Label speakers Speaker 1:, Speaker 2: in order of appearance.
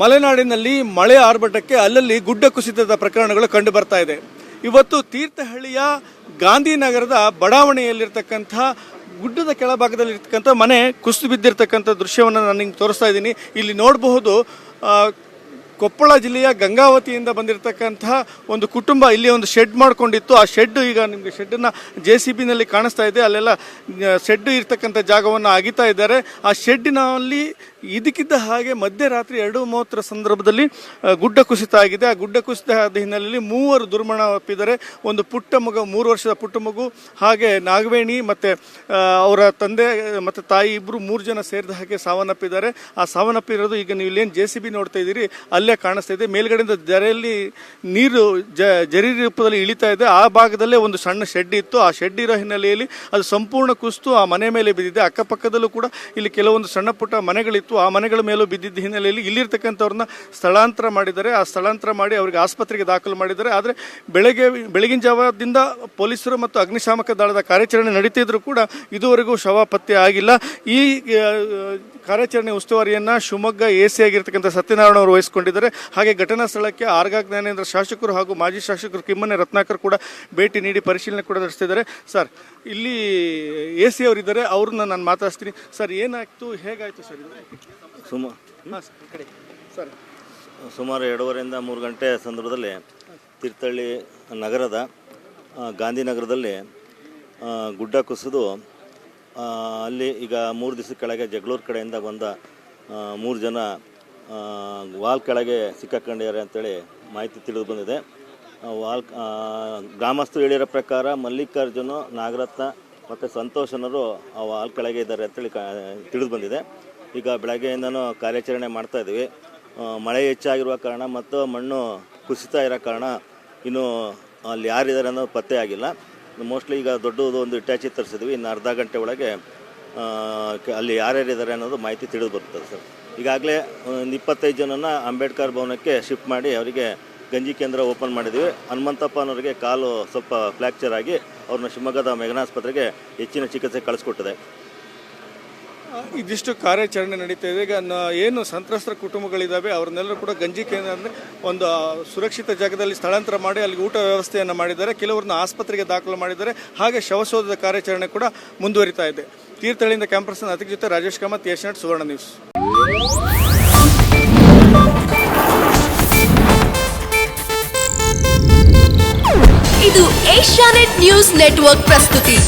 Speaker 1: ಮಲೆನಾಡಿನಲ್ಲಿ ಮಳೆ ಆರ್ಭಟಕ್ಕೆ ಅಲ್ಲಲ್ಲಿ ಗುಡ್ಡ ಕುಸಿತದ ಪ್ರಕರಣಗಳು ಕಂಡು ಬರ್ತಾ ಇದೆ. ಇವತ್ತು ತೀರ್ಥಹಳ್ಳಿಯ ಗಾಂಧಿನಗರದ ಬಡಾವಣೆಯಲ್ಲಿರ್ತಕ್ಕಂಥ ಗುಡ್ಡದ ಕೆಳಭಾಗದಲ್ಲಿರ್ತಕ್ಕಂಥ ಮನೆ ಕುಸಿದು ಬಿದ್ದಿರ್ತಕ್ಕಂಥ ದೃಶ್ಯವನ್ನು ನಾನು ನಿಮ್ಗೆ ತೋರಿಸ್ತಾ ಇದ್ದೀನಿ. ಇಲ್ಲಿ ನೋಡಬಹುದು ಕೊಪ್ಪಳ ಜಿಲ್ಲೆಯ ಗಂಗಾವತಿಯಿಂದ ಬಂದಿರತಕ್ಕಂಥ ಒಂದು ಕುಟುಂಬ ಇಲ್ಲಿ ಒಂದು ಶೆಡ್ ಮಾಡ್ಕೊಂಡಿತ್ತು. ಆ ಶೆಡ್ ಈಗ ನಿಮಗೆ ಶೆಡ್ಡನ್ನು JCBನಲ್ಲಿ ಕಾಣಿಸ್ತಾ ಇದೆ. ಅಲ್ಲೆಲ್ಲ ಶೆಡ್ ಇರ್ತಕ್ಕಂಥ ಜಾಗವನ್ನು ಅಗಿತಾ ಇದ್ದಾರೆ. ಆ ಶೆಡ್ಡಿನಲ್ಲಿ ಇದಕ್ಕಿದ್ದ ಹಾಗೆ ಮಧ್ಯರಾತ್ರಿ 2:30 ಸಂದರ್ಭದಲ್ಲಿ ಗುಡ್ಡ ಕುಸಿತ ಆಗಿದೆ. ಆ ಗುಡ್ಡ ಕುಸಿತ ಆದ ಹಿನ್ನೆಲೆಯಲ್ಲಿ 3 ದುರ್ಮರಣಪ್ಪಿದ್ದಾರೆ. ಒಂದು ಪುಟ್ಟ ಮಗು, 3 ವರ್ಷದ ಪುಟ್ಟ ಮಗು, ಹಾಗೆ ನಾಗವೇಣಿ ಮತ್ತು ಅವರ ತಂದೆ ಮತ್ತು ತಾಯಿ ಇಬ್ಬರು 3 ಜನ ಸೇರಿದ ಹಾಗೆ ಸಾವನ್ನಪ್ಪಿದ್ದಾರೆ. ಆ ಸಾವನ್ನಪ್ಪಿರೋದು ಈಗ ನೀವು ಇಲ್ಲೇನು JCB ನೋಡ್ತಾ ಇದ್ದೀರಿ ಅಲ್ಲೇ ಕಾಣಿಸ್ತಾ ಇದೆ. ಮೇಲ್ಗಡೆಯಿಂದ ಜರೆಯಲ್ಲಿ ನೀರು ಜರಿ ರೂಪದಲ್ಲಿ ಇಳಿತಾ ಇದೆ. ಆ ಭಾಗದಲ್ಲೇ ಒಂದು ಸಣ್ಣ ಶೆಡ್ ಇತ್ತು. ಆ ಶೆಡ್ ಇರೋ ಹಿನ್ನೆಲೆಯಲ್ಲಿ ಅದು ಸಂಪೂರ್ಣ ಕುಸಿತು ಆ ಮನೆ ಮೇಲೆ ಬಿದ್ದಿದೆ. ಅಕ್ಕಪಕ್ಕದಲ್ಲೂ ಕೂಡ ಇಲ್ಲಿ ಕೆಲವೊಂದು ಸಣ್ಣ ಪುಟ್ಟ ಮನೆಗಳಿತ್ತು. ಆ ಮನೆಗಳ ಮೇಲೂ ಬಿದ್ದಿದ್ದ ಹಿನ್ನೆಲೆಯಲ್ಲಿ ಇಲ್ಲಿರ್ತಕ್ಕಂಥವ್ರನ್ನ ಸ್ಥಳಾಂತರ ಮಾಡಿದ್ದಾರೆ. ಆ ಸ್ಥಳಾಂತರ ಮಾಡಿ ಅವರಿಗೆ ಆಸ್ಪತ್ರೆಗೆ ದಾಖಲು ಮಾಡಿದ್ದಾರೆ. ಆದರೆ ಬೆಳಗಿನ ಜಾವದಿಂದ ಪೊಲೀಸರು ಮತ್ತು ಅಗ್ನಿಶಾಮಕ ದಳದ ಕಾರ್ಯಾಚರಣೆ ನಡೀತಿದ್ರು ಕೂಡ ಇದುವರೆಗೂ ಶವ ಪತ್ತೆ ಆಗಿಲ್ಲ. ಈ ಕಾರ್ಯಾಚರಣೆ ಉಸ್ತುವಾರಿಯನ್ನು ಶಿವಮೊಗ್ಗ AC ಆಗಿರ್ತಕ್ಕಂಥ ಸತ್ಯನಾರಾಯಣ ಅವರು ವಹಿಸಿಕೊಂಡಿದ್ದಾರೆ. ಹಾಗೆ ಘಟನಾ ಸ್ಥಳಕ್ಕೆ ಆರ್ಗ ಜ್ಞಾನೇಂದ್ರ ಶಾಸಕರು ಹಾಗೂ ಮಾಜಿ ಶಾಸಕರು ಕಿಮ್ಮನೆ ರತ್ನಾಕರ್ ಕೂಡ ಭೇಟಿ ನೀಡಿ ಪರಿಶೀಲನೆ ಕೂಡ ನಡೆಸ್ತಿದ್ದಾರೆ. ಸರ್, ಇಲ್ಲಿ AC ಅವರಿದ್ದಾರೆ, ಅವ್ರನ್ನ ನಾನು ಮಾತಾಡ್ತೀನಿ. ಸರ್, ಏನಾಯ್ತು, ಹೇಗಾಯ್ತು ಸರ್ ಇದು?
Speaker 2: ಸುಮಾರು 2:30 3 ಗಂಟೆ ಸಂದರ್ಭದಲ್ಲಿ ತೀರ್ಥಹಳ್ಳಿ ನಗರದ ಗಾಂಧಿನಗರದಲ್ಲಿ ಗುಡ್ಡ ಕುಸಿದು ಅಲ್ಲಿ ಈಗ 3 ದಿವಸದ ಕೆಳಗೆ ಜಗಳೂರು ಕಡೆಯಿಂದ ಬಂದ 3 ಜನ ವಾಲ್ ಕೆಳಗೆ ಸಿಕ್ಕಾಕೊಂಡಿದ್ದಾರೆ ಅಂತೇಳಿ ಮಾಹಿತಿ ತಿಳಿದು ಬಂದಿದೆ. ಗ್ರಾಮಸ್ಥರು ಹೇಳಿರೋ ಪ್ರಕಾರ ಮಲ್ಲಿಕಾರ್ಜುನ, ನಾಗರತ್ನ ಮತ್ತು ಸಂತೋಷನರು ಆ ವಾಲ್ ಕೆಳಗೆ ಇದ್ದಾರೆ ಅಂತೇಳಿ ತಿಳಿದು ಬಂದಿದೆ. ಈಗ ಬೆಳಗ್ಗೆಯಿಂದನೂ ಕಾರ್ಯಾಚರಣೆ ಮಾಡ್ತಾಯಿದ್ದೀವಿ. ಮಳೆ ಹೆಚ್ಚಾಗಿರುವ ಕಾರಣ ಮತ್ತು ಮಣ್ಣು ಕುಸಿತ ಇರೋ ಕಾರಣ ಇನ್ನೂ ಅಲ್ಲಿ ಯಾರಿದ್ದಾರೆ ಅನ್ನೋದು ಪತ್ತೆ ಆಗಿಲ್ಲ. ಮೋಸ್ಟ್ಲಿ ಈಗ ದೊಡ್ಡದು ಒಂದು ಇಟ್ಯಾಚಿ ತರಿಸಿದ್ವಿ. ಇನ್ನು ಅರ್ಧ ಗಂಟೆ ಒಳಗೆ ಅಲ್ಲಿ ಯಾರ್ಯಾರಿದ್ದಾರೆ ಅನ್ನೋದು ಮಾಹಿತಿ ತಿಳಿದು ಬರ್ತದೆ ಸರ್. ಈಗಾಗಲೇ ಒಂದು 25 ಜನನ ಅಂಬೇಡ್ಕರ್ ಭವನಕ್ಕೆ ಶಿಫ್ಟ್ ಮಾಡಿ ಅವರಿಗೆ ಗಂಜಿ ಕೇಂದ್ರ ಓಪನ್ ಮಾಡಿದ್ವಿ. ಹನುಮಂತಪ್ಪ ಅನ್ನೋರಿಗೆ ಕಾಲು ಸ್ವಲ್ಪ ಫ್ರ್ಯಾಕ್ಚರ್ ಆಗಿ ಅವ್ರನ್ನ ಶಿವಮೊಗ್ಗದ ಮೆಗನ್ ಆಸ್ಪತ್ರೆಗೆ ಹೆಚ್ಚಿನ ಚಿಕಿತ್ಸೆ ಕಳಿಸ್ಕೊಟ್ಟಿದೆ.
Speaker 1: ಇದಿಷ್ಟು ಕಾರ್ಯಾಚರಣೆ ನಡೀತಾ ಇದೆ. ಈಗ ಏನು ಸಂತ್ರಸ್ತರ ಕುಟುಂಬಗಳಿದ್ದಾವೆ ಅವ್ರನ್ನೆಲ್ಲರೂ ಕೂಡ ಗಂಜಿ ಕೇಂದ್ರ ಅಂದರೆ ಒಂದು ಸುರಕ್ಷಿತ ಜಾಗದಲ್ಲಿ ಸ್ಥಳಾಂತರ ಮಾಡಿ ಅಲ್ಲಿ ಊಟ ವ್ಯವಸ್ಥೆಯನ್ನು ಮಾಡಿದ್ದಾರೆ. ಕೆಲವ್ರನ್ನ ಆಸ್ಪತ್ರೆಗೆ ದಾಖಲು ಮಾಡಿದ್ದಾರೆ. ಹಾಗೆ ಶವಶೋಧದ ಕಾರ್ಯಾಚರಣೆ ಕೂಡ ಮುಂದುವರಿತಾ ಇದೆ. ತೀರ್ಥಹಳ್ಳಿಯಿಂದ ಕ್ಯಾಂಪರ್ಸನ್ ಅತಿಥಿ ಜೊತೆ ರಾಜೇಶ್ ಕಾಮತ್, ಏಷ್ಯಾನೆಟ್ ಸುವರ್ಣ ನ್ಯೂಸ್.
Speaker 3: ಇದು ಏಷ್ಯಾನೆಟ್ ನ್ಯೂಸ್ ನೆಟ್ವರ್ಕ್ ಪ್ರಸ್ತುತಿ.